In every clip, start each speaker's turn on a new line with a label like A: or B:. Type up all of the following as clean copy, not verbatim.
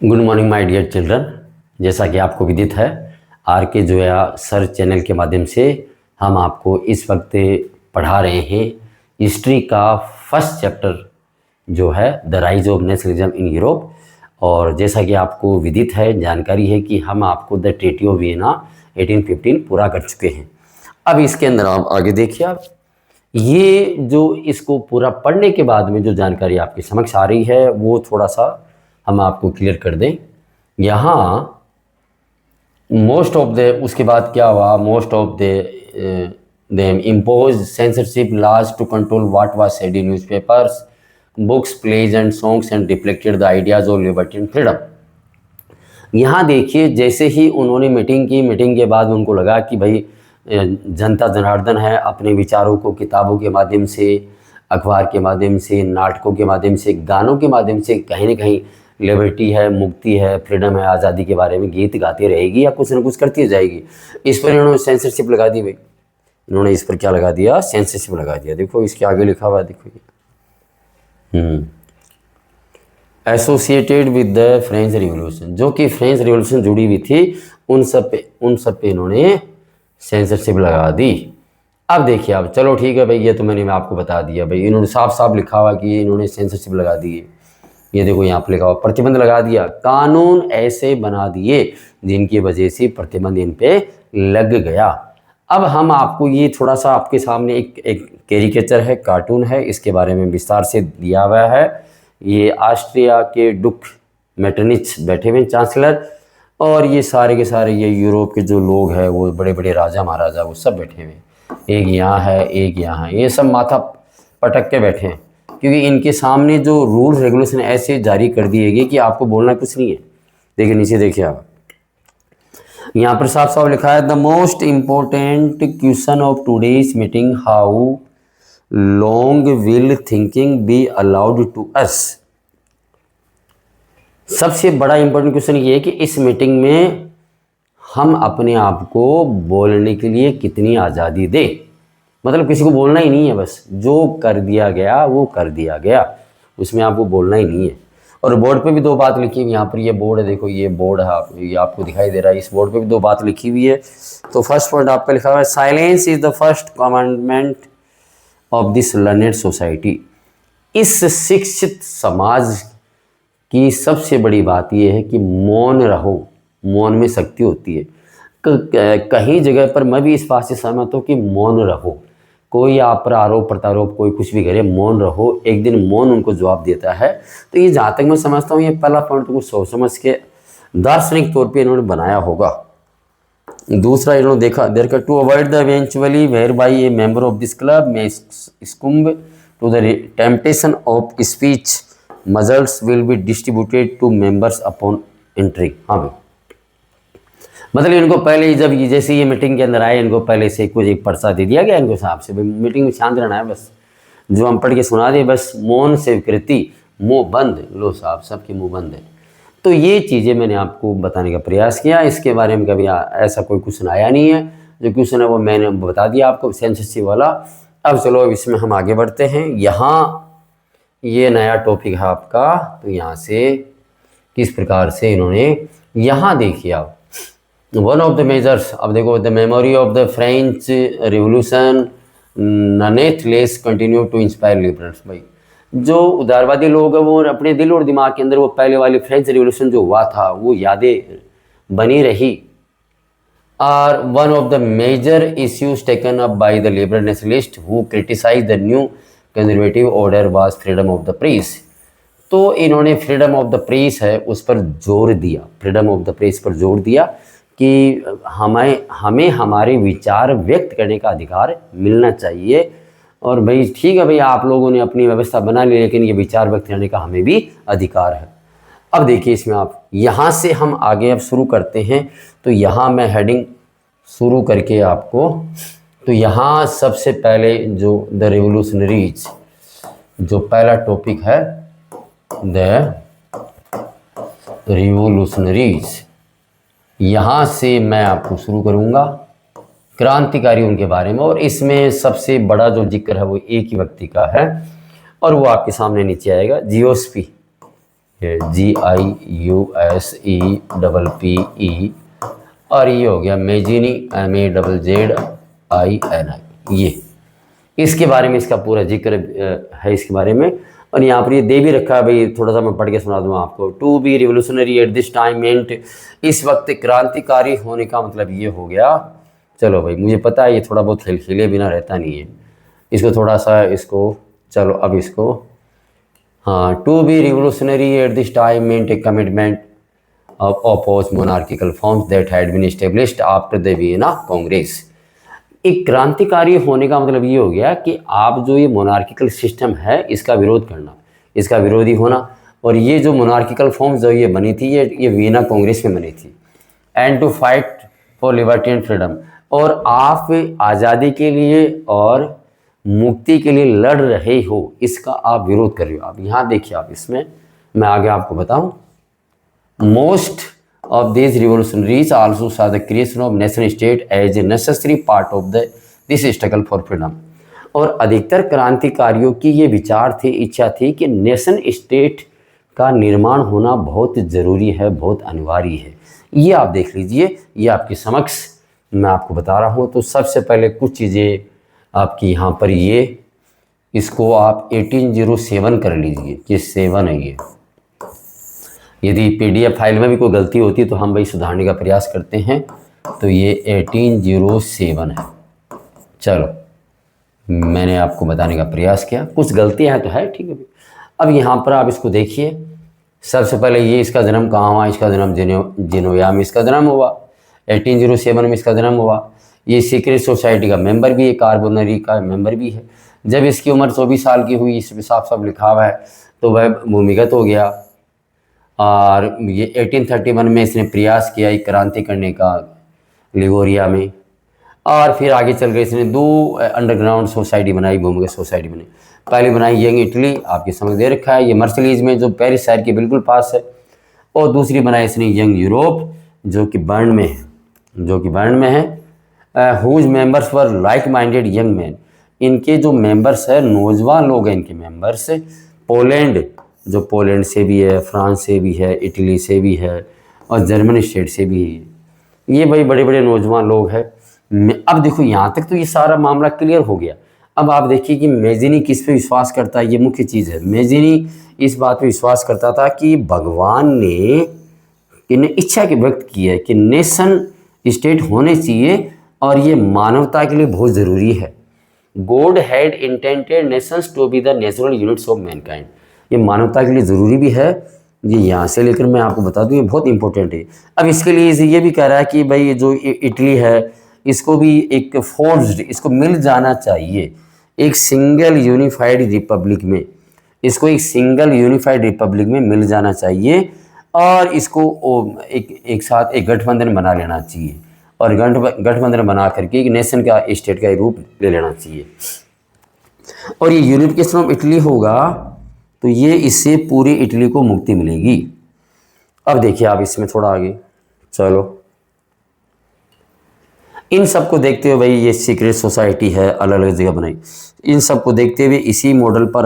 A: Good morning my dear children. जैसा कि आपको विदित है, आर के जोया सर चैनल के माध्यम से हम आपको इस वक्त पढ़ा रहे हैं हिस्ट्री का फर्स्ट चैप्टर जो है the rise of nationalism in Europe. और जैसा कि आपको विदित है, जानकारी है कि हम आपको द ट्रीटी ऑफ वियना 1815 पूरा कर चुके हैं। अब इसके अंदर आप आगे देखिए, आप ये जो इसको पूरा पढ़ने के बाद में जो जानकारी आपके समक्ष आ रही है वो थोड़ा सा हम आपको क्लियर कर दें। यहाँ मोस्ट ऑफ द, उसके बाद क्या हुआ, most of the them impose censorship laws to control what was said in newspapers, books, plays and songs and reflected the ideas of liberty and freedom. यहाँ देखिए, जैसे ही उन्होंने मीटिंग की, मीटिंग के बाद उनको लगा कि भाई जनता जनार्दन है, अपने विचारों को किताबों के माध्यम से, अखबार के माध्यम से, नाटकों के माध्यम से, गानों के माध्यम से कहीं ना कहीं लिबर्टी है, मुक्ति है, फ्रीडम है, आज़ादी के बारे में गीत गाती रहेगी या कुछ ना कुछ करती जाएगी। इस पर इन्होंने सेंसरशिप लगा दी। भाई इन्होंने इस पर क्या लगा दिया, सेंसरशिप लगा दिया। देखो इसके आगे लिखा हुआ है, देखो ये associated with the French revolution, जो कि फ्रेंच रिवॉल्यूशन जुड़ी हुई थी, उन सब पे इन्होंने सेंसरशिप लगा दी। अब देखिए, अब चलो ठीक है भाई, ये तो मैंने आपको बता दिया। भाई इन्होंने साफ साफ लिखा हुआ कि इन्होंने सेंसरशिप लगा दी। ये देखो यहाँ पर लिखा हुआ, प्रतिबंध लगा दिया, कानून ऐसे बना दिए जिनकी वजह से प्रतिबंध इन पे लग गया। अब हम आपको ये थोड़ा सा आपके सामने एक कैरिकेचर है, कार्टून है, इसके बारे में विस्तार से दिया हुआ है। ये ऑस्ट्रिया के डुक मेटरनिच बैठे हुए चांसलर, और ये सारे के सारे ये यूरोप के जो लोग हैं, वो बड़े बड़े राजा महाराजा, वो सब बैठे हुए। एक यहाँ है, एक यहाँ है, ये सब माथा पटक के बैठे हैं, क्योंकि इनके सामने जो रूल रेगुलेशन ऐसे जारी कर दिए गए कि आपको बोलना कुछ नहीं है। देखिए नीचे देखिए आप, यहाँ पर साफ साफ लिखा है, the most important question of today's meeting, how long will thinking be allowed to us. सबसे बड़ा इंपॉर्टेंट क्वेश्चन ये है कि इस मीटिंग में हम अपने आप को बोलने के लिए कितनी आज़ादी दें। मतलब किसी को बोलना ही नहीं है, बस जो कर दिया गया वो कर दिया गया, उसमें आपको बोलना ही नहीं है। और बोर्ड पे भी दो बात लिखी हुई, यहाँ पर ये बोर्ड है, देखो ये बोर्ड है, ये आपको दिखाई दे रहा है, इस बोर्ड पे भी दो बात लिखी हुई है। तो फर्स्ट पॉइंट आपका लिखा हुआ है, silence is the first commandment of this learned society. इस शिक्षित समाज की सबसे बड़ी बात यह है कि मौन रहो, मौन में शक्ति होती है। कहीं जगह पर मैं भी इस बात से सहमत हूँ कि मौन रहो, कोई आप पर आरोप प्रत्यारोप कोई कुछ भी करे, मौन रहो, एक दिन मौन उनको जवाब देता है। तो ये जहाँ तक मैं समझता हूँ, ये पहला पॉइंट को सोच समझ के दार्शनिक तौर पे इन्होंने बनाया होगा। दूसरा इन्होंने देखा, देयर का to avoid the eventually whereby a member of this club में succumb to the temptation of speech, muzzles will be distributed to members upon entry. हाँ भाई, मतलब इनको पहले जब जैसे ये मीटिंग के अंदर आए, इनको पहले से कुछ एक पर्चा दे दिया गया इनको साहब से, भाई मीटिंग में शांत रहना है, बस जो हम पढ़ के सुना दे, बस मौन से कृति, मुंह बंद, लो साहब सबके मुंह बंद है। तो ये चीज़ें मैंने आपको बताने का प्रयास किया। इसके बारे में कभी ऐसा कोई क्वेश्चन आया नहीं है, जो क्वेश्चन है वो मैंने बता दिया आपको, सेंसरशिप वाला। अब चलो अब इसमें हम आगे बढ़ते हैं। यहाँ ये नया टॉपिक है आपका, तो यहाँ से किस प्रकार से इन्होंने, यहाँ देखिए आप, वन ऑफ द मेजर्स, अब देखो, the memory of the French revolution nonetheless continue to inspire liberals. भाई जो उदारवादी लोग हैं, वो अपने दिल और दिमाग के अंदर वो पहले वाली फ्रेंच रिवोल्यूशन जो हुआ था वो यादें बनी रही। Are one of the major issues taken up by the liberal nationalist who criticise the new conservative order was freedom of the press. तो इन्होंने फ्रीडम ऑफ द प्रेस है उस पर जोर दिया, फ्रीडम ऑफ द प्रेस पर जोर दिया कि हमें हमारे विचार व्यक्त करने का अधिकार मिलना चाहिए। और भाई ठीक है भाई, आप लोगों ने अपनी व्यवस्था बना ली, लेकिन ये विचार व्यक्त करने का हमें भी अधिकार है। अब देखिए इसमें आप, यहाँ से हम आगे अब शुरू करते हैं। तो यहाँ मैं हेडिंग शुरू करके आपको, तो यहाँ सबसे पहले जो द रिवोल्यूशनरीज, जो पहला टॉपिक है द रिवोल्यूशनरीज, यहाँ से मैं आपको शुरू करूँगा क्रांतिकारियों के बारे में। और इसमें सबसे बड़ा जो जिक्र है वो एक ही व्यक्ति का है, और वो आपके सामने नीचे आएगा, जियोस्पी। ये GIUSEPPE, और ये हो गया मेजिनी MAZZINI। ये इसके बारे में इसका पूरा जिक्र है इसके बारे में। और यहाँ पर ये दे भी रखा है भाई, थोड़ा सा मैं पढ़ के सुना दूँ आपको। To be revolutionary at this time मेंट, इस वक्त क्रांतिकारी होने का मतलब ये हो गया। चलो भाई, मुझे पता है ये थोड़ा बहुत खेले बिना रहता नहीं है, इसको थोड़ा सा इसको, चलो अब इसको, हाँ, to be revolutionary at this time meant a commitment of opposed monarchical forms that had been established after the Vienna Congress। एक क्रांतिकारी होने का मतलब ये हो गया कि आप जो ये मोनार्किकल सिस्टम है इसका विरोध करना, इसका विरोधी होना। और ये जो मोनार्किकल फॉर्म्स जो ये बनी थी, ये वियना कांग्रेस में बनी थी। And to fight for liberty and freedom, और आप आज़ादी के लिए और मुक्ति के लिए लड़ रहे हो, इसका आप विरोध कर रहे हो। आप यहाँ देखिए, आप इसमें मैं आगे आपको बताऊँ। Most of these revolutionaries also saw the creation of nation state as a necessary part of this struggle for freedom। और अधिकतर क्रांतिकारियों की ये विचार थी, इच्छा थी कि नेशन स्टेट का निर्माण होना बहुत ज़रूरी है, बहुत अनिवार्य है। ये आप देख लीजिए, ये आपके समक्ष मैं आपको बता रहा हूँ। तो सबसे पहले कुछ चीज़ें आपकी यहाँ पर, ये इसको आप 1807 कर लीजिए, ये 7 है ये। यदि PDF फाइल में भी कोई गलती होती है तो हम भाई सुधारने का प्रयास करते हैं। तो ये 1807 है। चलो, मैंने आपको बताने का प्रयास किया, कुछ गलतियां हैं तो है, ठीक है। अब यहाँ पर आप इसको देखिए। सबसे पहले ये इसका जन्म कहाँ हुआ? इसका जन्म जिनोया में इसका जन्म हुआ, 1807 में इसका जन्म हुआ। ये सीक्रेट सोसाइटी का मेंबर भी है, कार्बोनरी का मेंबर भी है। जब इसकी उम्र 24 साल की हुई, इसमें साफ साफ लिखा हुआ है, तो वह भूमिगत हो गया। और ये 1831 में इसने प्रयास किया एक क्रांति करने का लिगोरिया में। और फिर आगे चल गए, इसने 2 अंडरग्राउंड सोसाइटी बनाई, भूमिगत सोसाइटी बनी। पहली बनाई यंग इटली, आपके समझ दे रखा है, ये मर्सलीज में जो पेरिस शहर के बिल्कुल पास है। और दूसरी बनाई इसने यंग यूरोप, जो कि बर्न में है, जो कि बर्न में है। Whose members were like minded young man, इनके जो मेंबर्स है नौजवान लोग हैं, इनके मेंबर्स। पोलैंड, जो पोलैंड से भी है, फ्रांस से भी है, इटली से भी है, और जर्मनी स्टेट से भी है। ये भाई बड़े बड़े नौजवान लोग हैं। अब देखो, यहाँ तक तो ये सारा मामला क्लियर हो गया। अब आप देखिए कि मेजिनी किस पे विश्वास करता है, ये मुख्य चीज़ है। मेजिनी इस बात पे विश्वास करता था कि भगवान ने इन्हें इच्छा के व्यक्त की है कि नेशन स्टेट होने चाहिए, और ये मानवता के लिए बहुत ज़रूरी है। God had intended nations to be the natural units of mankind, ये मानवता के लिए ज़रूरी भी है। ये यहाँ से लेकर मैं आपको बता दूँ, ये बहुत इंपॉर्टेंट है। अब इसके लिए ये भी कह रहा है कि भाई जो इटली है, इसको भी एक फोर्स्ड, इसको मिल जाना चाहिए एक सिंगल यूनिफाइड रिपब्लिक में, इसको एक सिंगल यूनिफाइड रिपब्लिक में मिल जाना चाहिए। और इसको एक साथ एक गठबंधन बना लेना चाहिए, और गठबंधन बना करके एक नेशन का, स्टेट का रूप ले लेना चाहिए। और ये यूनिफिकेशन ऑफ इटली होगा तो ये इससे पूरी इटली को मुक्ति मिलेगी। अब देखिए आप इसमें थोड़ा आगे चलो। इन सब को देखते हुए, भाई ये सीक्रेट सोसाइटी है, अलग अलग जगह बनाई, इन सब को देखते हुए इसी मॉडल पर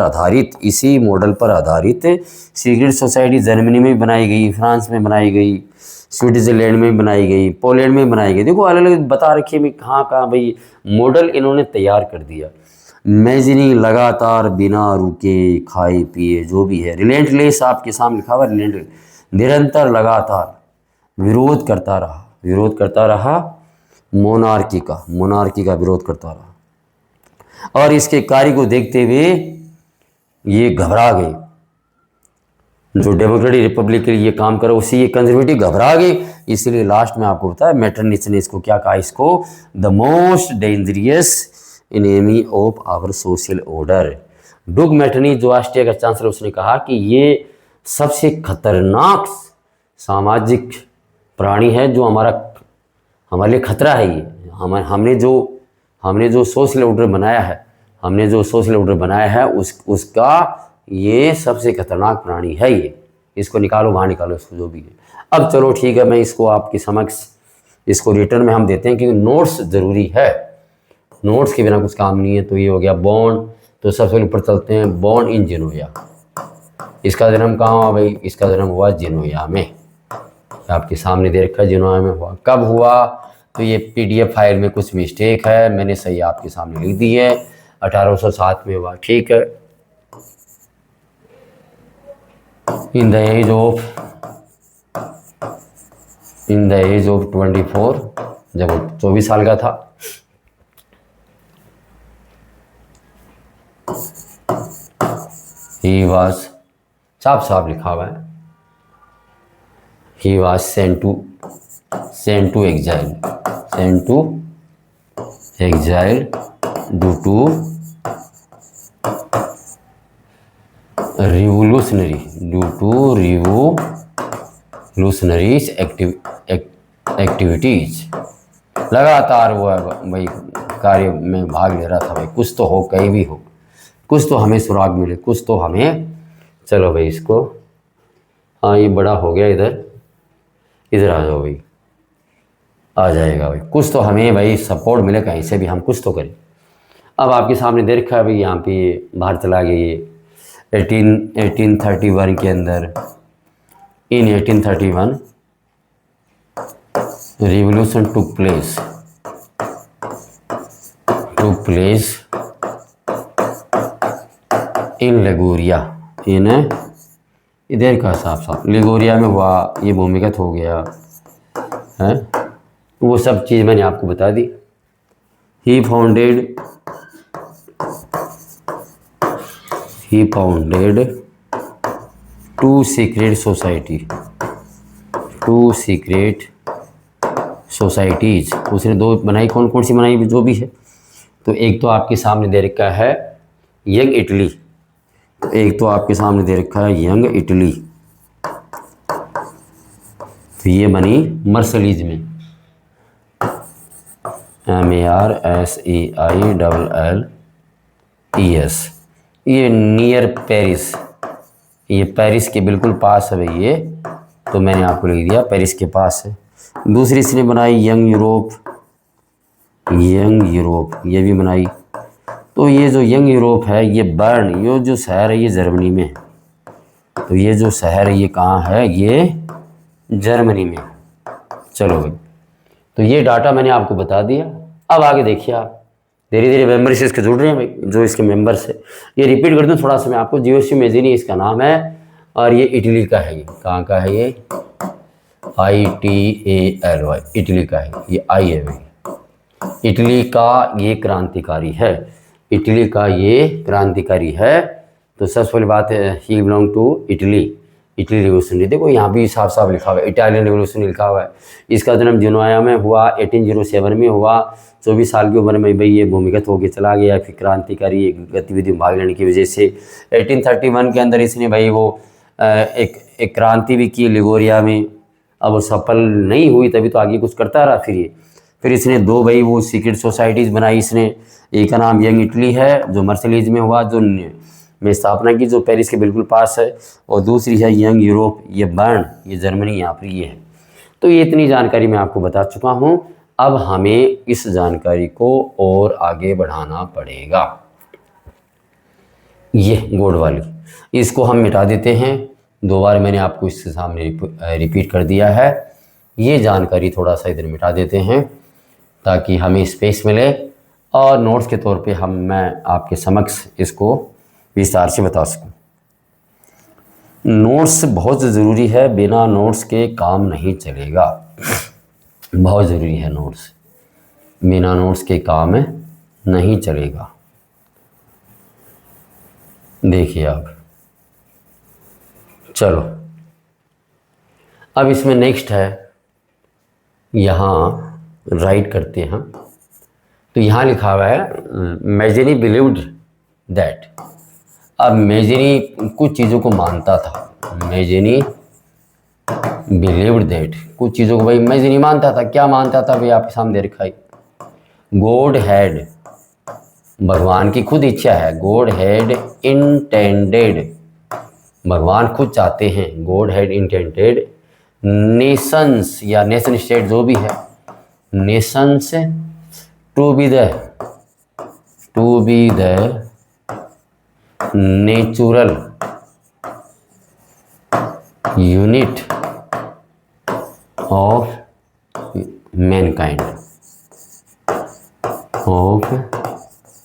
A: आधारित सीक्रेट सोसाइटी जर्मनी में बनाई गई, फ्रांस में बनाई गई, स्विट्जरलैंड में बनाई गई, पोलैंड में बनाई गई। देखो अलग अलग बता रखी है कहाँ कहाँ भाई मॉडल इन्होंने तैयार कर दिया। मेजिनी लगातार बिना रुके खाए पिए, जो भी है, रिलेंटलेस, आपके सामने लिखा हुआ रिलेंटलेस, निरंतर लगातार विरोध करता रहा मोनार्की का विरोध करता रहा। और इसके कार्य को देखते हुए ये घबरा गए, जो डेमोक्रेटिक रिपब्लिक के लिए काम करे उसी ये कंजर्वेटिव घबरा गए। इसलिए लास्ट में आपको बताया मेटरनिच ने इसको क्या कहा, इसको the most dangerous enemy of our social order. Duke Metternich जो ऑस्ट्रिया का चांसलर, उसने कहा कि ये सबसे खतरनाक सामाजिक प्राणी है, जो हमारे लिए खतरा है। ये हमने जो सोशल ऑर्डर बनाया है, उसका ये सबसे खतरनाक प्राणी है। ये इसको निकालो, बाहर निकालो इसको, जो भी है। अब चलो ठीक है, मैं इसको आपके समक्ष इसको रिटर्न में हम देते हैं, क्योंकि नोट्स ज़रूरी है, नोट्स के बिना कुछ काम नहीं है। तो ये हो गया बॉन्ड। तो सबसे ऊपर चलते हैं, बॉन्ड इन जिनोया। इसका जन्म कहाँ हुआ भाई? इसका जन्म हुआ जिनोया में, आपके सामने दे रखा है जिनोया में हुआ। कब हुआ? तो ये PDF फाइल में कुछ मिस्टेक है, मैंने सही आपके सामने लिख दी है, 1807 में हुआ। ठीक है। इन द एज ऑफ 24, जब वो 24 साल का था। ही वॉज, साफ साफ लिखा हुआ है, he was sent to exile due to revolutionaries activities. लगातार वो भाई कार्य में भाग ले रहा था भाई, कुछ तो हो, कहीं भी हो, कुछ तो हमें सुराग मिले, कुछ तो हमें। चलो भाई इसको, हाँ ये बड़ा हो गया, इधर आ जाओ भाई, आ जाएगा भाई, कुछ तो हमें भाई सपोर्ट मिले कहीं से भी, हम कुछ तो करें। अब आपके सामने दे रखा है भाई, यहाँ पे बाहर चला गया 1831 के अंदर। इन 1831 रिवोल्यूशन टुक प्लेस इन लेगोरिया, इन इधर का साफ लेगोरिया में हुआ, ये भूमिगत हो गया है, वो सब चीज़ मैंने आपको बता दी। ही फाउंडेड 2 सीक्रेट सोसाइटीज, उसने 2 बनाई। कौन कौन सी बनाई जो भी है, तो एक तो आपके सामने दे रखा है यंग इटली, एक तो आपके सामने दे रखा है यंग इटली, तो ये बनी मर्सलीज में, MARSEILLES, ये नियर पेरिस, ये पेरिस के बिल्कुल पास है भाई ये, तो मैंने आपको लिख दिया पेरिस के पास है। दूसरी इसने बनाई यंग यूरोप, ये भी बनाई। तो ये जो यंग यूरोप है, ये बर्न, ये जो शहर है ये जर्मनी में है, तो ये जो शहर है ये कहाँ है? ये जर्मनी में। चलो भाई, तो ये डाटा मैंने आपको बता दिया। अब आगे देखिए आप, धीरे धीरे मेंबर से इसके जुड़ रहे हैं भाई, जो इसके मेंबर्स है। ये रिपीट कर दूँ थोड़ा सा मैं आपको, जियोसी मेजिनी इसका नाम है, और ये इटली का है। ये कहाँ का है? ये ITALY, इटली का है, ये आई है भाई, इटली का ये क्रांतिकारी है, इटली का ये क्रांतिकारी है। तो सबसे पहली बात है, ही बिलोंग टू इटली रिवोल्यूशनरी। देखो यहाँ भी साफ साफ लिखा हुआ है, इटालियन रिवोल्यूशन लिखा हुआ है। इसका जन्म जिनोया में हुआ, 1807 में हुआ। 24 साल की उम्र में भाई ये भूमिगत होकर चला गया, फिर क्रांतिकारी गतिविधि में भाग लेने की वजह से 1831 के अंदर इसने भाई वो एक क्रांति भी की लिगोरिया में। अब वो सफल नहीं हुई, तभी तो आगे कुछ करता रहा। फिर इसने 2 भाई वो सीक्रेट सोसाइटीज़ बनाई इसने। एक का नाम यंग इटली है, जो मर्सलीज में हुआ, जो में स्थापना की, जो पेरिस के बिल्कुल पास है, और दूसरी है यंग यूरोप, ये बर्न, ये जर्मनी, यहाँ पर ये है। तो ये इतनी जानकारी मैं आपको बता चुका हूँ। अब हमें इस जानकारी को और आगे बढ़ाना पड़ेगा। ये गोड वाली, इसको हम मिटा देते हैं। 2 बार मैंने आपको इसके सामने रिपीट कर दिया है। ये जानकारी थोड़ा सा इधर मिटा देते हैं ताकि हमें स्पेस मिले, और नोट्स के तौर पे मैं आपके समक्ष इसको विस्तार से बता सकूं। नोट्स बहुत ज़रूरी है, बिना नोट्स के काम नहीं चलेगा। बहुत ज़रूरी है नोट्स, बिना नोट्स के काम नहीं चलेगा। देखिए आप, चलो अब इसमें नेक्स्ट है, यहाँ राइट करते हैं। तो यहाँ लिखा हुआ है मेजिनी बिलीव्ड दैट। अब मेजिनी कुछ चीज़ों को मानता था, मेजिनी बिलीव्ड दैट, कुछ चीज़ों को भाई मेजिनी मानता था। क्या मानता था भाई? आपके सामने रखा है, गॉड हैड, भगवान की खुद इच्छा है, गॉड हैड इंटेंडेड, भगवान खुद चाहते हैं, गॉड हैड इंटेंडेड नेशंस या नेशन स्टेट जो भी है, nations to be the natural unit of mankind, of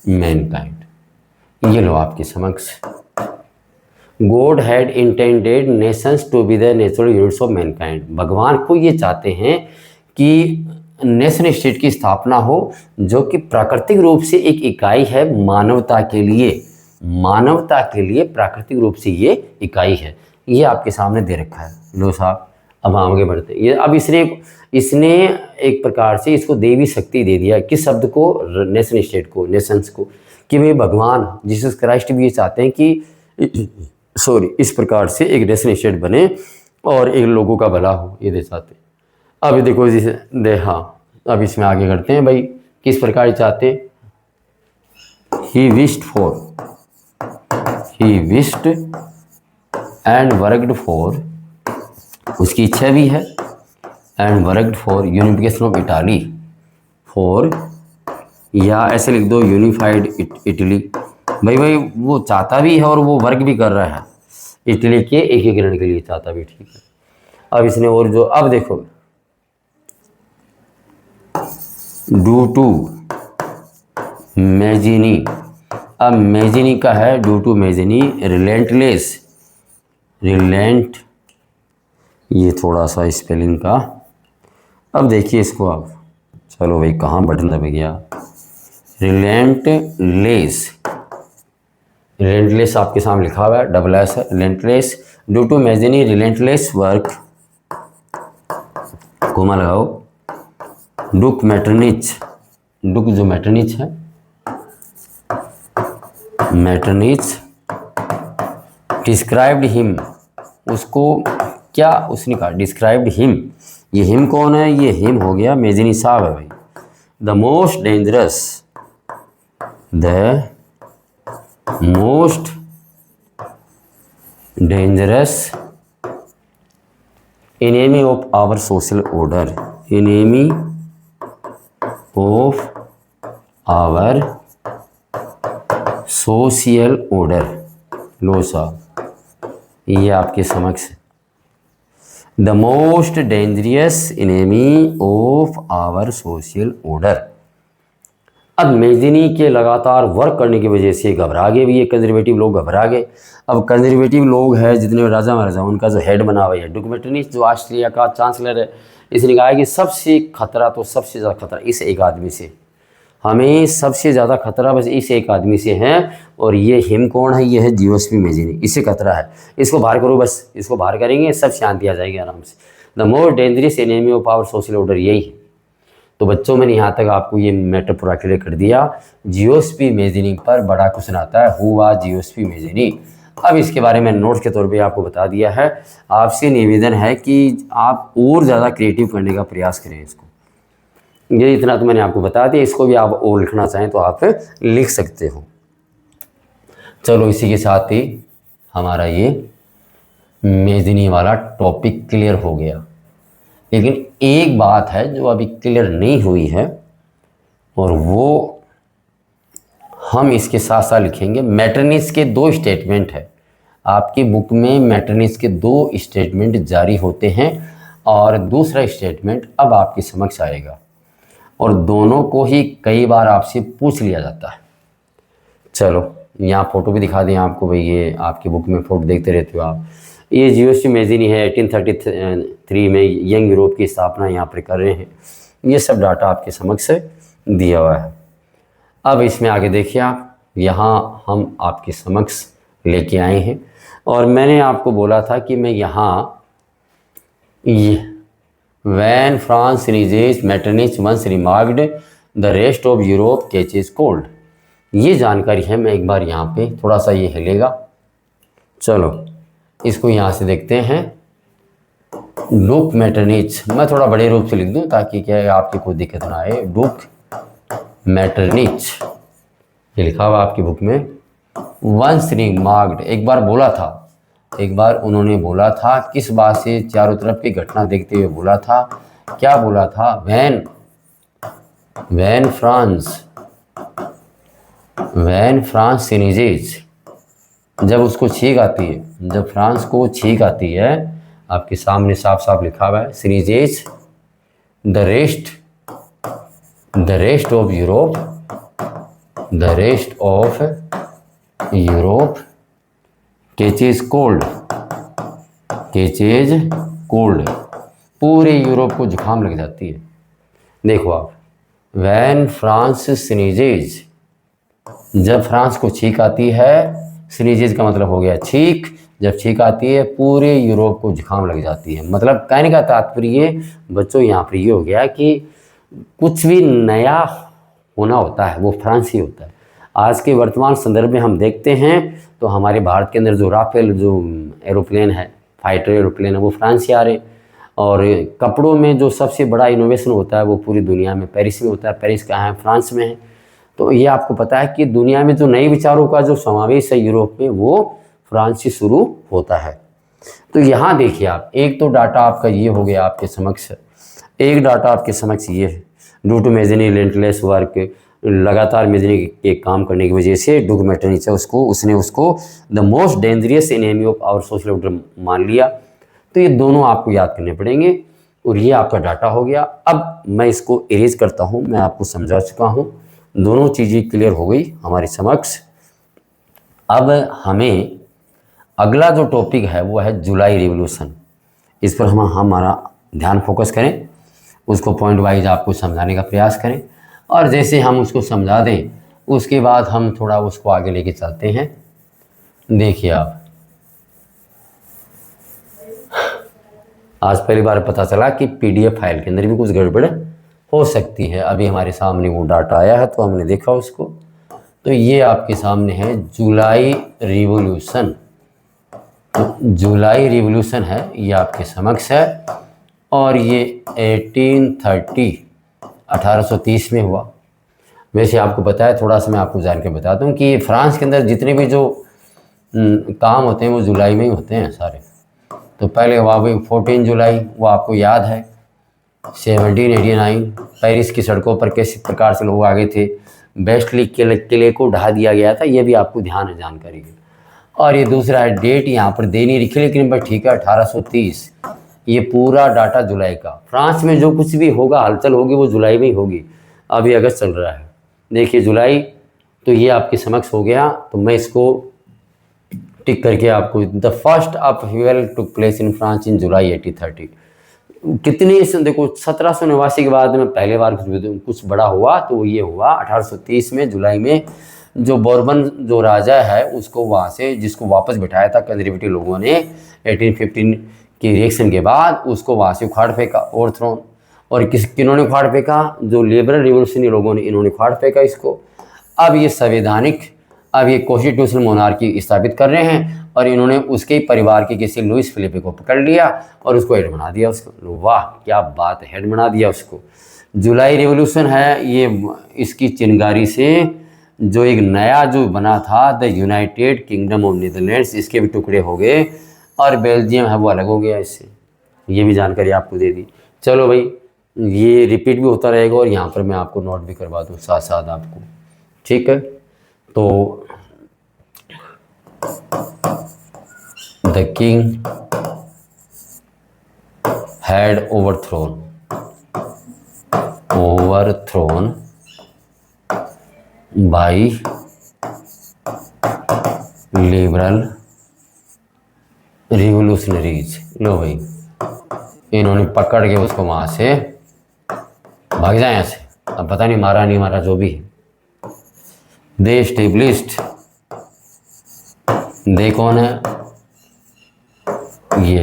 A: mankind. ये लो आपके समक्ष, God had intended nations to be the natural units of mankind. भगवान को ये चाहते हैं कि नेशन स्टेट की स्थापना हो जो कि प्राकृतिक रूप से एक इकाई है मानवता के लिए, मानवता के लिए प्राकृतिक रूप से ये इकाई है। ये आपके सामने दे रखा है। लो साहब, अब हम आगे बढ़ते हैं। ये अब इसने एक प्रकार से इसको देवी शक्ति दे दिया, किस शब्द को, नेशन स्टेट को, नेशंस को, कि वे भगवान जीसस क्राइस्ट भी ये चाहते हैं कि इस प्रकार से एक नेशन स्टेट बने और एक लोगों का भला हो, ये दे चाहते हैं। अब देखो जैसे हाँ, अब इसमें आगे करते हैं भाई, किस प्रकार चाहते, he wished and worked for, उसकी इच्छा भी है, and worked for unification of Italy, for, या ऐसे लिख दो यूनिफाइड इटली। भाई वो चाहता भी है और वो वर्क भी कर रहा है, इटली के एकीकरण के लिए चाहता भी, ठीक है। अब इसने और जो, अब देखो, ड्यू टू मैजिनी, अब मैजिनी का है due to Mazzini relentless, relent, ये थोड़ा सा स्पेलिंग का, अब देखिए इसको आप, चलो भाई कहाँ बटन दब गया, रिलेंटलेस, रिलेंटलेस आपके सामने लिखा हुआ है, डबल एस है, relentless, due to Mazzini relentless work, comma लगाओ, डुक मैटरनिच, डुक जो मैटरनिच है, मैटरनिच डिस्क्राइब्ड हिम, उसको क्या उसने कहा, डिस्क्राइब्ड हिम, ये हिम कौन है, ये हिम हो गया मैजिनी साहब है भाई, the most dangerous, the most dangerous enemy of our social order, enemy of our social order। लो साहब, ये आपके समक्ष, the most dangerous enemy of our social order। अब मैजिनी के लगातार वर्क करने की वजह से घबरा गए भी, ये कंजर्वेटिव लोग घबरा गए। अब कंजर्वेटिव लोग हैं जितने राजा महाराजा, उनका जो हेड बना हुआ है डुक मैटरनिच, जो ऑस्ट्रिया का चांसलर है, इसने कहा कि सबसे खतरा, तो सबसे ज़्यादा खतरा इस एक आदमी से, हमें सबसे ज़्यादा खतरा बस इस एक आदमी से है, और ये हिम कौन है, ये है जीओएसपी मैजिनी, इससे खतरा है, इसको बाहर करो, बस इसको बाहर करेंगे सब शांति आ जाएगी आराम से। The most dangerous enemy of our social order, यही है। तो बच्चों मैंने यहाँ तक आपको ये मैटर पूरा क्लियर कर दिया। जीओएसपी मैजिनी पर बड़ा क्वेश्चन आता है, हु वाज जीओएसपी मैजिनी। अब इसके बारे में नोट्स के तौर पे आपको बता दिया है। आपसे निवेदन है कि आप और ज़्यादा क्रिएटिव करने का प्रयास करें इसको। ये इतना तो मैंने आपको बता दिया, इसको भी आप और लिखना चाहें तो आप लिख सकते हो। चलो इसी के साथ ही हमारा ये मैजिनी वाला टॉपिक क्लियर हो गया। लेकिन एक बात है जो अभी क्लियर नहीं हुई है, और वो हम इसके साथ साथ लिखेंगे। मैटरनिच के 2 स्टेटमेंट है आपकी बुक में, मैटरनिच के 2 स्टेटमेंट जारी होते हैं, और दूसरा स्टेटमेंट अब आपके समक्ष आएगा, और दोनों को ही कई बार आपसे पूछ लिया जाता है। चलो यहाँ फ़ोटो भी दिखा दें आपको भाई, ये आपकी बुक में फ़ोटो देखते रहते हो आप। ये जीओएसपी मैजिनी है, 1833 में यंग यूरोप की स्थापना यहाँ पर कर रहे हैं। ये सब डाटा आपके समक्ष दिया हुआ है। अब इसमें आगे देखिए आप, यहाँ हम आपके समक्ष लेके आए हैं, और मैंने आपको बोला था कि मैं यहाँ ये वैन फ्रांस रिजेस Metternich once remarked the rest of Europe catches cold, ये जानकारी है। मैं एक बार यहाँ पे थोड़ा सा ये हिलेगा, चलो इसको यहाँ से देखते हैं। डुक मैटरनिच, मैं थोड़ा बड़े रूप से लिख दूँ ताकि क्या है आपकी कोई दिक्कत ना आए। डुक मैटरनिच, ये लिखा हुआ आपकी बुक में। वंस रिमार्क्ड, एक बार बोला था, एक बार उन्होंने बोला था, किस बात से, चारों तरफ की घटना देखते हुए बोला था। क्या बोला था? वैन फ्रांस सिनीजेज, जब उसको छींक आती है, जब फ्रांस को छींक आती है, आपके सामने साफ साफ लिखा हुआ है, serieses the rest of Europe, the rest of Europe catches cold, पूरे यूरोप को जुकाम लग जाती है। देखो आप, वैन फ्रांस स्नीजेज, जब फ्रांस को छींक आती है, स्नीजेज का मतलब हो गया छींक, जब छींक आती है पूरे यूरोप को जुकाम लग जाती है। मतलब कहने का तात्पर्य बच्चों यहाँ पर ये हो गया कि कुछ भी नया होना होता है वो फ्रांस ही होता है। आज के वर्तमान संदर्भ में हम देखते हैं तो हमारे भारत के अंदर जो राफेल जो एरोप्लेन है, फाइटर एरोप्लेन है, वो फ्रांस से आ रहे हैं। और कपड़ों में जो सबसे बड़ा इनोवेशन होता है वो पूरी दुनिया में पेरिस में होता है। पेरिस कहाँ है? फ्रांस में है। तो ये आपको पता है कि दुनिया में जो नए विचारों का जो समावेश है यूरोप में, वो फ्रांस से शुरू होता है। तो यहाँ देखिए आप, एक तो डाटा आपका ये हो गया आपके समक्ष, एक डाटा आपके समक्ष ये है, ड्यू टू मेजनी रेलेंटलेस वर्क, लगातार मेजनी के काम करने की वजह से डुग मैटरनिच उसने उसको the most dangerous enemy of our social order मान लिया। तो ये दोनों आपको याद करने पड़ेंगे और ये आपका डाटा हो गया। अब मैं इसको इरेज करता हूँ, मैं आपको समझा चुका हूँ, दोनों चीज़ें क्लियर हो गई हमारे समक्ष। अब हमें अगला जो टॉपिक है वो है जुलाई रिवॉल्यूशन। इस पर हम हमारा ध्यान फोकस करें, उसको पॉइंट वाइज आपको समझाने का प्रयास करें, और जैसे हम उसको समझा दें उसके बाद हम थोड़ा उसको आगे लेके चलते हैं। देखिए आप, आज पहली बार पता चला कि पीडीएफ फाइल के अंदर भी कुछ गड़बड़ हो सकती है। अभी हमारे सामने वो डाटा आया है तो हमने देखा उसको। तो ये आपके सामने है जुलाई रिवॉल्यूशन। तो जुलाई रिवॉल्यूशन है, ये आपके समक्ष है, और ये 1830 में हुआ। वैसे आपको पता है, थोड़ा सा मैं आपको जान के बता दूं कि फ्रांस के अंदर जितने भी जो काम होते हैं वो जुलाई में ही होते हैं सारे। तो पहले हुआ भाई 14 जुलाई, वो आपको याद है। 1789 पेरिस की सड़कों पर किस प्रकार से लोग आगे थे, बेस्टली किले को ढहा दिया गया था, ये भी आपको ध्यान है जानकारी की। और ये दूसरा है, डेट यहाँ पर दे नहीं लिखी लेकिन बस ठीक है 1830। ये पूरा डाटा जुलाई का, फ्रांस में जो कुछ भी होगा, हलचल होगी, वो जुलाई में ही होगी। अभी अगस्त चल रहा है, देखिए जुलाई। तो ये आपके समक्ष हो गया। तो मैं इसको टिक करके आपको, the first upheaval took place in France in July 1830। कितनी देखो, 1789 के बाद में पहले बार कुछ बड़ा हुआ तो ये हुआ 1830 में जुलाई में। जो बोर्बन जो राजा है उसको वहाँ से, जिसको वापस बिठाया था कंजर्वेटिव लोगों ने 1815 के रिएक्शन के बाद, उसको वहाँ से उखाड़ फेंका, ओवरथ्रोन। और किन्होंने उखाड़ फेंका? जो लिबरल रिवोल्यूशनरी लोगों ने, इन्होंने उखाड़ फेंका इसको। अब ये संवैधानिक, अब ये कॉन्स्टिट्यूशनल मोनार्की स्थापित कर रहे हैं, और इन्होंने उसके परिवार के किसी लुइस फिलिपे को पकड़ लिया और उसको हेड बना दिया उसको। वाह क्या बात है, हेड बना दिया उसको। जुलाई रिवॉल्यूशन है ये, इसकी चिंगारी से जो एक नया जो बना था the United Kingdom of Netherlands, इसके भी टुकड़े हो गए, और बेल्जियम है वो अलग हो गया इससे। ये भी जानकारी आपको दे दी। चलो भाई, ये रिपीट भी होता रहेगा और यहाँ पर मैं आपको नोट भी करवा दूँ साथ साथ आपको, ठीक है। तो the king had overthrown by liberal revolutionaries. लो भाई, इन्होंने पकड़ के उसको वहां से भाग जाए यहाँ से। अब पता नहीं मारा नहीं मारा, जो भी है। दे एस्टेब्लिश्ड, दे कौन है? ये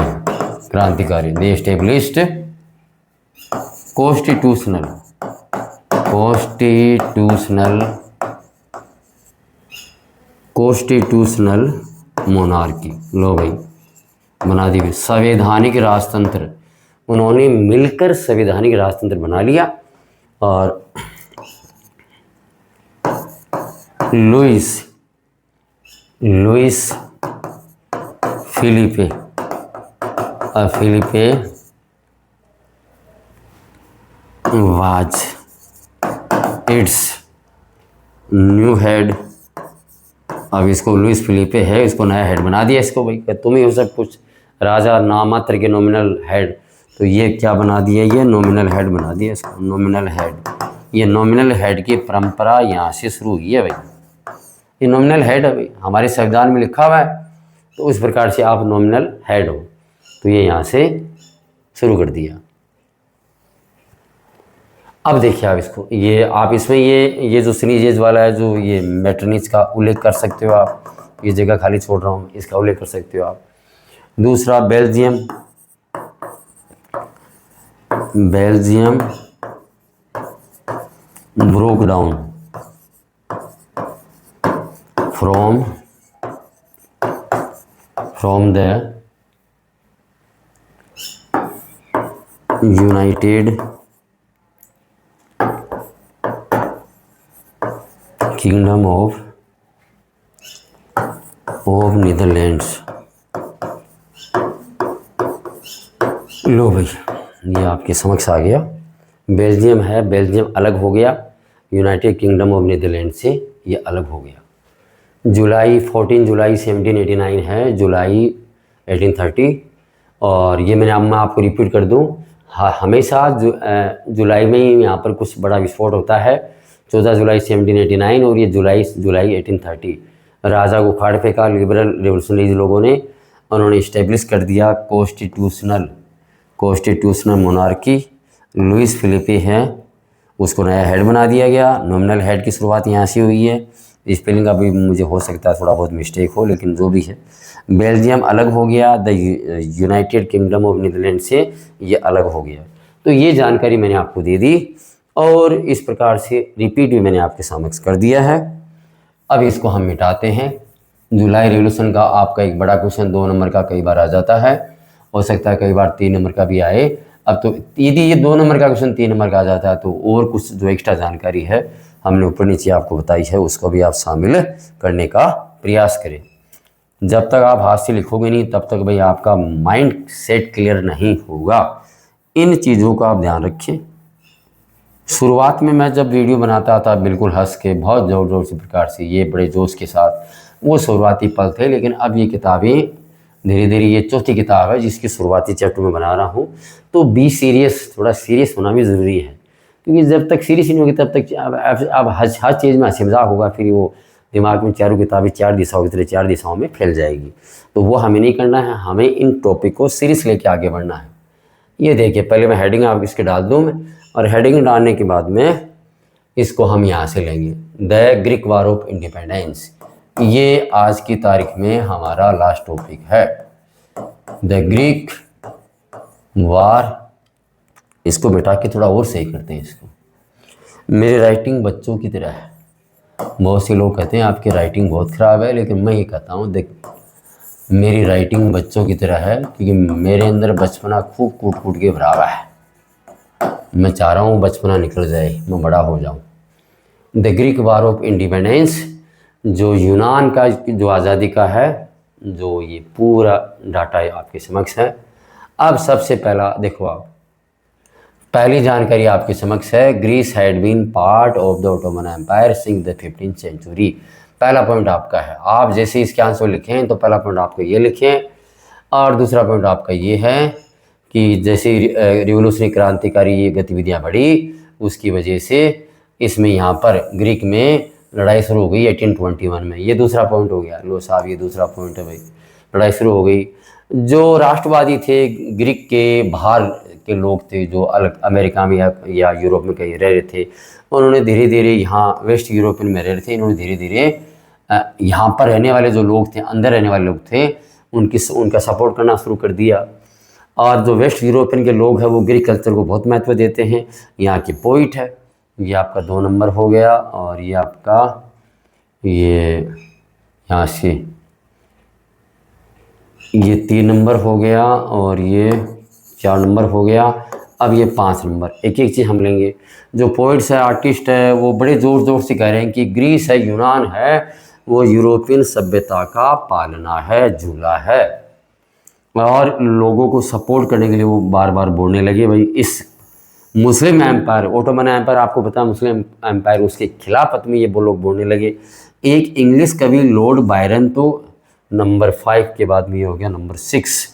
A: क्रांतिकारी। दे एस्टेब्लिश्ड कॉन्स्टिट्यूशनल मोनार्की। लो भाई, बना दी। संवैधानिक राजतंत्र, उन्होंने मिलकर संवैधानिक राजतंत्र बना लिया। और Louis Philippe was its new head. अब इसको लुइस फिलिपे है, इसको नया हेड बना दिया इसको। भाई तुम ही हो सब कुछ, राजा नामात्र के नॉमिनल हेड, तो ये क्या बना दिया, ये नॉमिनल हेड बना दिया इसको, नॉमिनल हेड। ये नॉमिनल हेड की परंपरा यहाँ से शुरू हुई है भाई, ये नॉमिनल हेड है भाई, हमारे संविधान में लिखा हुआ है, तो उस प्रकार से आप नॉमिनल हेड हो, तो ये यहाँ से शुरू कर दिया। अब देखिए आप इसको, ये आप इसमें ये जो सीरीजेज वाला है, जो ये मैटरनिटीज का उल्लेख कर सकते हो आप, ये जगह खाली छोड़ रहा हूँ, इसका उल्लेख कर सकते हो आप। दूसरा Belgium, Belgium broke down from the United Kingdom of Netherlands. लो भाई, ये आपके समक्ष आ गया, बेल्जियम है, बेल्जियम अलग हो गया यूनाइटेड किंगडम ऑफ नीदरलैंड से, ये अलग हो गया। 14 जुलाई 1789 है, जुलाई 1830, और ये मैं आपको रिपीट कर दूं, हमेशा जुलाई में ही यहाँ पर कुछ बड़ा विस्फोट होता है। 14 जुलाई 1789 और ये जुलाई 1830 राजा को उखाड़ फेंका लिबरल रिवोल्यूशनरीज लोगों ने, उन्होंने इस्टेब्लिश कर दिया कॉन्स्टिट्यूशनल मोनार्की। लुइस फिलिपे हैं, उसको नया हेड बना दिया गया। नॉमिनल हेड की शुरुआत यहाँ से हुई है, स्पेलिंग का भी मुझे हो सकता है थोड़ा बहुत मिस्टेक हो, लेकिन जो भी है, बेल्जियम अलग हो गया the United Kingdom of Netherland से, ये अलग हो गया। तो ये जानकारी मैंने आपको दे दी और इस प्रकार से रिपीट भी मैंने आपके समक्ष कर दिया है। अब इसको हम मिटाते हैं। जुलाई रिवोल्यूशन का आपका एक बड़ा क्वेश्चन 2 नंबर का कई बार आ जाता है, हो सकता है कई बार 3 नंबर का भी आए। अब तो यदि ये 2 नंबर का क्वेश्चन 3 नंबर का आ जाता है, तो और कुछ जो एक्स्ट्रा जानकारी है हमने ऊपर नीचे आपको बताई है, उसको भी आप शामिल करने का प्रयास करें। जब तक आप हाथ से लिखोगे नहीं, तब तक भाई आपका माइंड सेट क्लियर नहीं होगा। इन चीज़ों का आप ध्यान रखें। शुरुआत में मैं जब वीडियो बनाता था, बिल्कुल हंस के, बहुत ज़ोर ज़ोर से प्रकार से, ये बड़े जोश के साथ, वो शुरुआती पल थे। लेकिन अब ये किताबें धीरे धीरे, ये चौथी किताब है जिसकी शुरुआती चैप्टर में बना रहा हूँ, तो बी सीरियस, थोड़ा सीरियस होना भी ज़रूरी है, क्योंकि जब तक सीरियस नहीं होगी तब तक अब हर चीज़ में हंसी मजाक होगा, फिर वो दिमाग में चारों किताबें 4 दिशाओं की तरह 4 दिशाओं में फैल जाएगी। तो वो हमें नहीं करना है, हमें इन टॉपिक को सीरियस लेके आगे बढ़ना है। ये देखिए, पहले मैं हेडिंग आप इसके डाल दूँ मैं, और हेडिंग डालने के बाद में इसको हम यहाँ से लेंगे, the Greek war of independence. ये आज की तारीख में हमारा लास्ट टॉपिक है, द ग्रीक वार। इसको बिठा के थोड़ा और सही करते हैं इसको। मेरी राइटिंग बच्चों की तरह है। बहुत से लोग कहते हैं आपकी राइटिंग बहुत ख़राब है, लेकिन मैं ये कहता हूँ, देख, मेरी राइटिंग बच्चों की तरह है, क्योंकि मेरे अंदर बचपना खूब कूट कूट के भरा हुआ है। मैं चाह रहा हूँ बचपना निकल जाए, मैं बड़ा हो जाऊँ। The Greek war of independence, जो यूनान का जो आज़ादी का है, जो ये पूरा डाटा आपके समक्ष है। अब सबसे पहला देखो, आप पहली जानकारी आपके समक्ष है, Greece had been part of the Ottoman Empire since the 15th century. पहला पॉइंट आपका है। आप जैसे इसके आंसर लिखें तो पहला पॉइंट आपको ये लिखें, और दूसरा पॉइंट आपका ये है कि जैसे रिवोल्यूशनरी क्रांतिकारी गतिविधियां बढ़ी, उसकी वजह से इसमें यहाँ पर ग्रीक में लड़ाई शुरू हो गई 1821 में। ये दूसरा पॉइंट हो गया। लो साहब, ये दूसरा पॉइंट है भाई, लड़ाई शुरू हो गई। जो राष्ट्रवादी थे, ग्रीक के बाहर के लोग थे, जो अलग अमेरिका में या यूरोप में कहीं रह रहे थे, उन्होंने धीरे धीरे, यहाँ वेस्ट यूरोपियन में रह रहे थे, इन्होंने धीरे धीरे यहाँ पर रहने वाले जो लोग थे, अंदर रहने वाले लोग थे, उनका सपोर्ट करना शुरू कर दिया। और जो वेस्ट यूरोपियन के लोग हैं, वो ग्रीक कल्चर को बहुत महत्व देते हैं। यहाँ की पोइट है, ये आपका 2 नंबर हो गया, और ये आपका ये यहाँ से ये 3 नंबर हो गया, और ये 4 नंबर हो गया। अब ये 5 नंबर, एक एक चीज़ हम लेंगे। जो पोइट्स है, आर्टिस्ट है, वो बड़े ज़ोर ज़ोर से कह रहे हैं कि ग्रीस है, यूनान है, वो यूरोपियन सभ्यता का पालना है, झूला है। और लोगों को सपोर्ट करने के लिए वो बार बार बोलने लगे, भाई इस मुस्लिम एम्पायर, ओटोमन एम्पायर आपको पता है, मुस्लिम एम्पायर, उसके खिलाफत में ये वो लोग बोलने लगे। एक इंग्लिश कवि लॉर्ड बायरन, तो नंबर 5 के बाद में ये हो गया नंबर 6।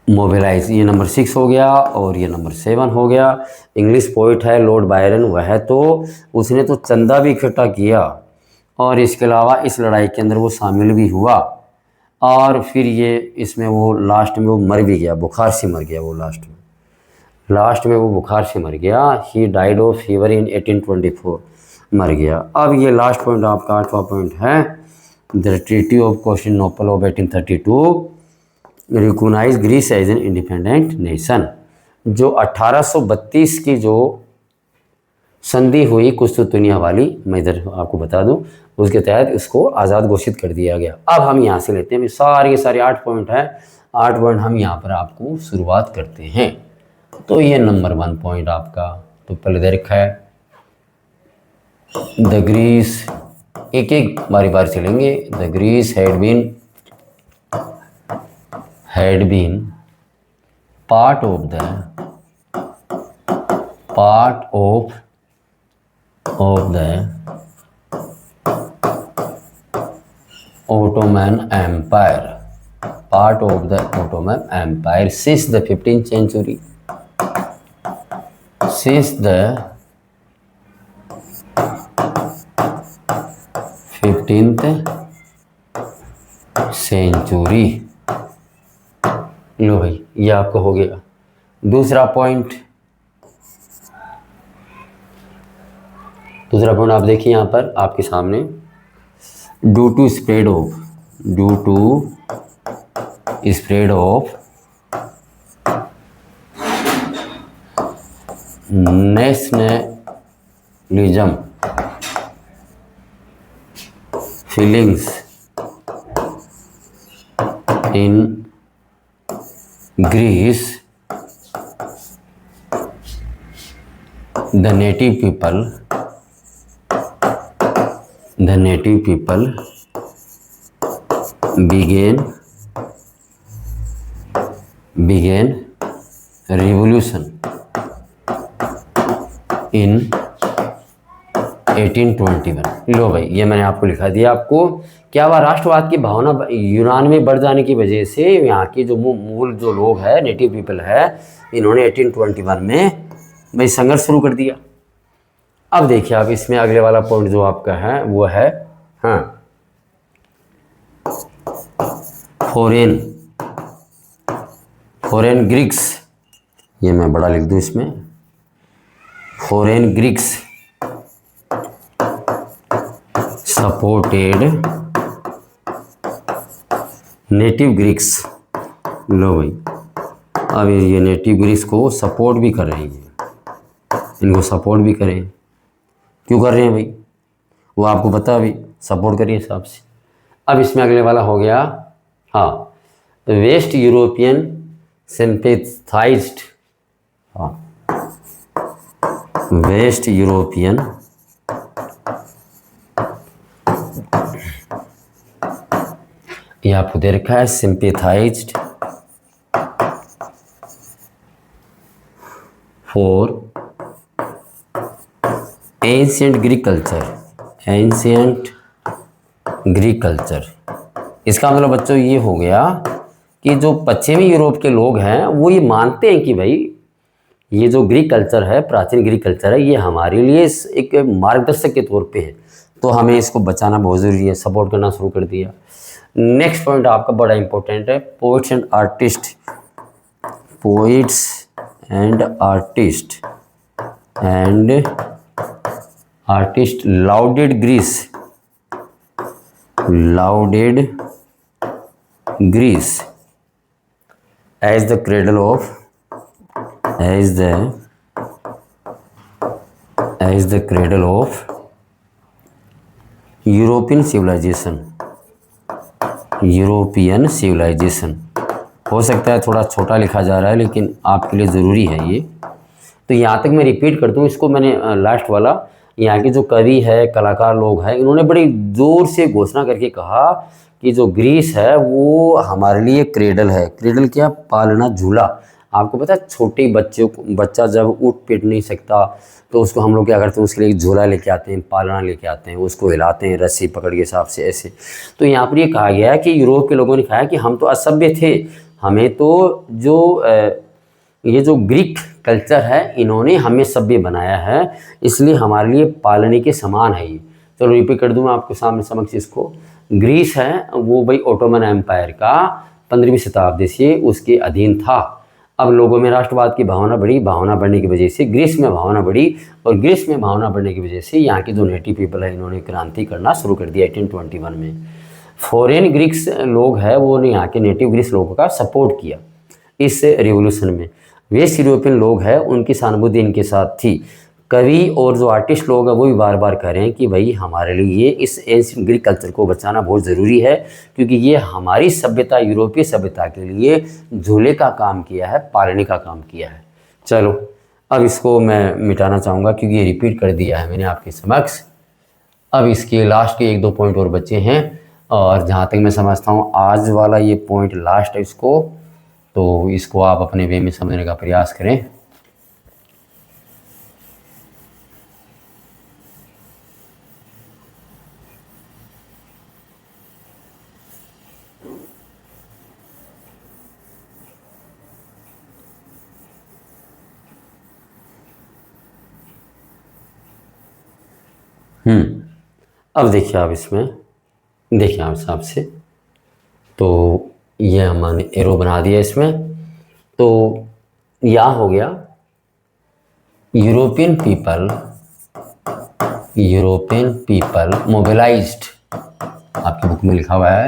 A: मोबिलाइज, ये नंबर 6 हो गया और ये नंबर 7 हो गया। इंग्लिश पोइट है लॉर्ड बायरन, वह तो उसने तो चंदा भी इकट्ठा किया और इसके अलावा इस लड़ाई के अंदर वो शामिल भी हुआ और फिर ये इसमें वो लास्ट में वो मर भी गया, बुखार से मर गया वो लास्ट में वो बुखार से मर गया। He died of fever in 1824, मर गया। अब ये लास्ट पॉइंट आपका 8वां पॉइंट है, the treaty of Constantinople of 1832 recognise Greece as an independent nation. जो 1832 की जो संधि हुई कुस्तुंतनिया वाली, मैं इधर आपको बता दूं, उसके तहत इसको आज़ाद घोषित कर दिया गया। अब हम यहाँ से लेते हैं, सारे के सारे 8 पॉइंट हैं, 8 पॉइंट हम यहाँ पर आपको शुरुआत करते हैं। तो ये नंबर 1 पॉइंट आपका, तो पहले दे रखा है द ग्रीस, एक एक बारी बारी चलेंगे। The Greece had been part of the Ottoman Empire, part of the Ottoman Empire since the 15th century. Since the 15th century। लो भाई, ये आपका हो गया दूसरा पॉइंट। आप देखिए यहाँ पर आपके सामने, due to spread of nationalism feelings in Greece, the native people began revolution in 1821। लो भाई, ये मैंने आपको लिखा दिया। आपको क्या हुआ, राष्ट्रवाद की भावना यूनान में बढ़ जाने की वजह से यहाँ के जो मूल जो लोग हैं, नेटिव पीपल है, इन्होंने 1821 में भाई संघर्ष शुरू कर दिया। अब देखिए आप इसमें अगले वाला पॉइंट जो आपका है वो है, हाँ, फॉरेन ग्रीक्स, ये मैं बड़ा लिख दूं इसमें, foreign Greeks supported native Greeks. लो भाई, अब ये नेटिव ग्रीक्स को सपोर्ट भी कर रहे हैं, इनको सपोर्ट भी करें। क्यों कर रहे हैं भाई, वो आपको पता, अभी सपोर्ट करिए हिसाब से। अब इसमें अगले वाला हो गया, हाँ, वेस्ट यूरोपियन सिंपैथाइज्ड, हाँ, वेस्ट यूरोपियन ये आपको दे रखा है, सिंपैथाइज्ड फॉर एंशिएंट ग्रीक कल्चर। इसका मतलब बच्चों ये हो गया कि जो पश्चिमी यूरोप के लोग हैं वो ये मानते हैं कि भाई ये जो ग्रीक कल्चर है, प्राचीन ग्रीक कल्चर है, ये हमारे लिए एक मार्गदर्शक के तौर पे है, तो हमें इसको बचाना बहुत ज़रूरी है, सपोर्ट करना शुरू कर दिया। नेक्स्ट पॉइंट आपका बड़ा इंपॉर्टेंट है, poets and artist lauded Greece as the cradle of European civilisation. हो सकता है थोड़ा छोटा लिखा जा रहा है, लेकिन आपके लिए ज़रूरी है ये। तो यहाँ तक मैं रिपीट कर दूँ इसको, मैंने लास्ट वाला, यहाँ के जो कवि है, कलाकार लोग हैं, इन्होंने बड़ी ज़ोर से घोषणा करके कहा कि जो ग्रीस है वो हमारे लिए क्रेडल है। क्रेडल क्या, पालना झूला, आपको पता है छोटे बच्चों को, बच्चा जब उठ पिट नहीं सकता तो उसको हम लोग क्या करते हैं, उसके लिए एक झोला लेके आते हैं, पालना लेके आते हैं, उसको हिलाते हैं रस्सी पकड़ के हिसाब से ऐसे। तो यहाँ पर ये कहा गया है कि यूरोप के लोगों ने कहा कि हम तो असभ्य थे, हमें तो जो ये जो ग्रीक कल्चर है इन्होंने हमें सभ्य बनाया है, इसलिए हमारे लिए पालने के समान है ये। चलो रिपीट कर दूँ मैं आपके सामने समक्ष इसको। ग्रीस है वो भाई ओटोमन एम्पायर का 15वीं शताब्दी से उसके अधीन था। अब लोगों में राष्ट्रवाद की भावना बढ़ी, भावना बढ़ने की वजह से ग्रीस में भावना बढ़ी, और ग्रीस में भावना बढ़ने की वजह से यहाँ के जो नेटिव पीपल है इन्होंने क्रांति करना शुरू कर दिया 1821 में। फॉरेन ग्रीक्स लोग हैं वो ने यहाँ के नेटिव ग्रीस लोगों का सपोर्ट किया इस रिवोल्यूशन में। वेस्ट यूरोपियन लोग हैं उनकी सहानुभूति इनके साथ थी। कवि और जो आर्टिस्ट लोग हैं वो भी बार बार कह रहे हैं कि भाई हमारे लिए इस एंशिएंट ग्रीक कल्चर को बचाना बहुत ज़रूरी है, क्योंकि ये हमारी सभ्यता, यूरोपीय सभ्यता के लिए झूले का काम किया है, पालने का काम किया है। चलो अब इसको मैं मिटाना चाहूँगा क्योंकि ये रिपीट कर दिया है मैंने आपके समक्ष। अब इसके लास्ट के 1-2 पॉइंट और बचे हैं, और जहाँ तक मैं समझता हूँ आज वाला ये पॉइंट लास्ट है इसको, तो इसको आप अपने वे में समझने का प्रयास करें। अब देखिए आप इसमें देखिए आप हिसाब से, तो ये हमने एरो बना दिया इसमें। तो यहाँ हो गया यूरोपियन पीपल मोबिलाइज्ड, आपकी बुक में लिखा हुआ है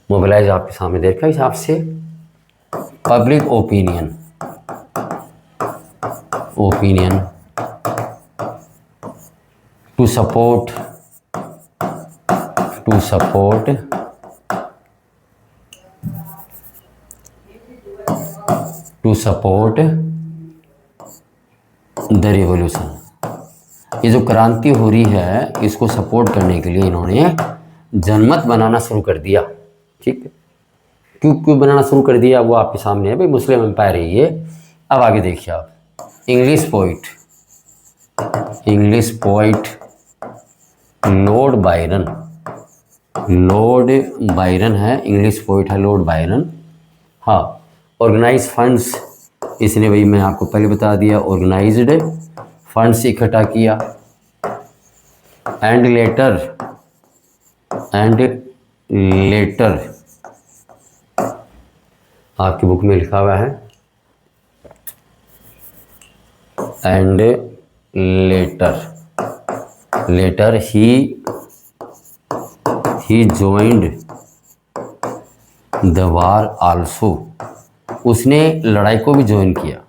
A: मोबिलाइज आपके सामने देखा हिसाब से। Public opinion to support the revolution. ये जो क्रांति हो रही है इसको सपोर्ट करने के लिए इन्होंने जनमत बनाना शुरू कर दिया। ठीक है, क्यों बनाना शुरू कर दिया वो आपके सामने है भाई, मुस्लिम एम्पायर है ये। अब आगे देखिए आप, इंग्लिश पोइट लॉर्ड बायरन है, इंग्लिश पोइट है लॉर्ड बायरन। हाँ, ऑर्गेनाइज फंड्स, इसने भाई मैं आपको पहले बता दिया, ऑर्गेनाइज्ड फंड्स इकट्ठा किया। एंड लेटर आपकी बुक में लिखा हुआ है, and later he joined the war also, उसने लड़ाई को भी ज्वाइन किया।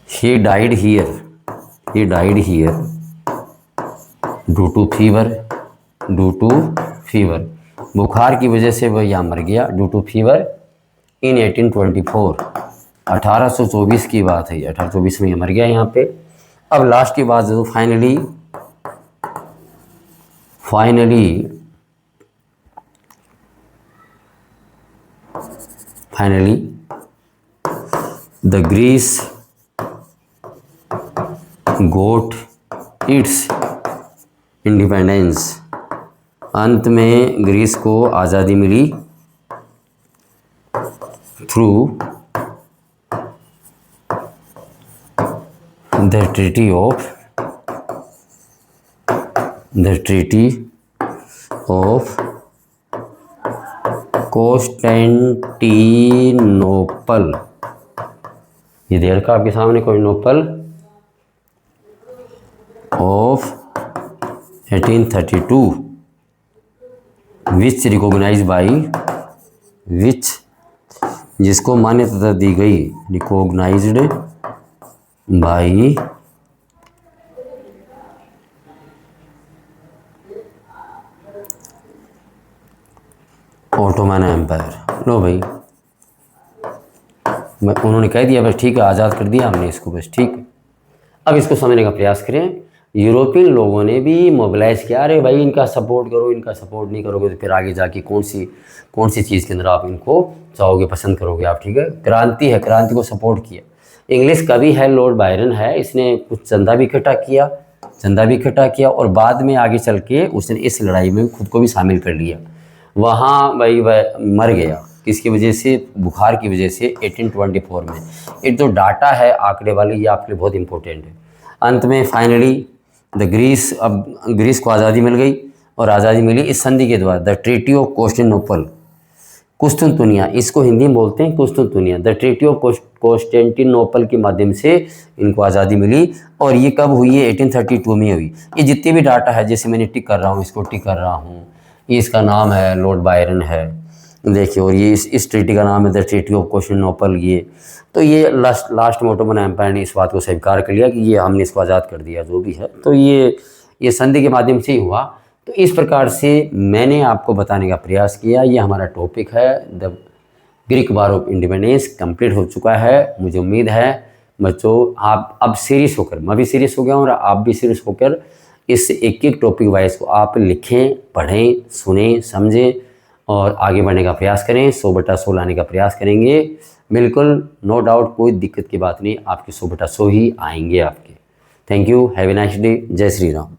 A: he died here due to fever, बुखार की वजह से वह यहाँ मर गया, ड्यू टू फीवर इन 1824, 1824 की बात है, 1824 में ये मर गया यहाँ पे। अब लास्ट की बात जो finally the Greece got its independence, अंत में ग्रीस को आज़ादी मिली through the treaty of Constantinople. ये देर का आपके सामने Constantinople of 1832, which recognise by जिसको मान्यता दी गई, रिकॉग्नाइज्ड बाई ओटोमन एम्पायर। लो भाई, उन्होंने कह दिया बस ठीक है, आज़ाद कर दिया हमने इसको, बस ठीक है। अब इसको समझने का प्रयास करें। यूरोपियन लोगों ने भी मोबिलाइज़ किया, अरे भाई इनका सपोर्ट करो, इनका सपोर्ट नहीं करोगे तो फिर आगे जाके कौन सी चीज़ के अंदर आप इनको चाहोगे, पसंद करोगे आप, ठीक है। क्रांति है, क्रांति को सपोर्ट किया। इंग्लिश कवि है लॉर्ड बायरन है, इसने कुछ चंदा भी इकट्ठा किया और बाद में आगे चल के उसने इस लड़ाई में खुद को भी शामिल कर लिया। वहाँ भाई वह मर गया, किसकी वजह से, बुखार की वजह से 1824 में। ये जो डाटा है आंकड़े वाले, ये आपके लिए बहुत इंपॉर्टेंट है। अंत में फाइनली अब ग्रीस को आज़ादी मिल गई और आज़ादी मिली इस संधि के द्वारा, द ट्रीटी ऑफ कॉन्स्टेंटिनोपल, कुस्तुनतुनिया, इसको हिंदी में बोलते हैं कुस्तुनतुनिया। द ट्रीटी ऑफ कॉन्स्टेंटिनोपल के माध्यम से इनको आज़ादी मिली। और ये कब हुई है, 1832 में हुई। ये जितने भी डाटा है, जैसे मैंने टिक कर रहा हूँ, इसको टिक कर रहा हूँ, ये इसका नाम है लॉर्ड बायरन है, देखिए। और ये इस ट्रीटी का नाम है द ट्रीटी ऑफ कॉन्स्टेंटिनोपल। ये तो ये लास्ट में ओटोमन एम्पायर ने इस बात को स्वीकार कर लिया कि ये हमने इसको आज़ाद कर दिया, जो भी है। तो ये संधि के माध्यम से ही हुआ। तो इस प्रकार से मैंने आपको बताने का प्रयास किया। ये हमारा टॉपिक है, the Greek war of independence complete हो चुका है। मुझे उम्मीद है बच्चों आप अब सीरियस होकर, मैं भी सीरियस हो गया हूँ और आप भी सीरियस होकर इस एक एक टॉपिक वाइज को आप लिखें, पढ़ें, सुनें, समझें और आगे बढ़ने का प्रयास करें। 100/100 लाने का प्रयास करेंगे, बिल्कुल नो डाउट, कोई दिक्कत की बात नहीं, आपके 100/100 ही आएंगे आपके। Thank you, have a nice day, जय श्री राम।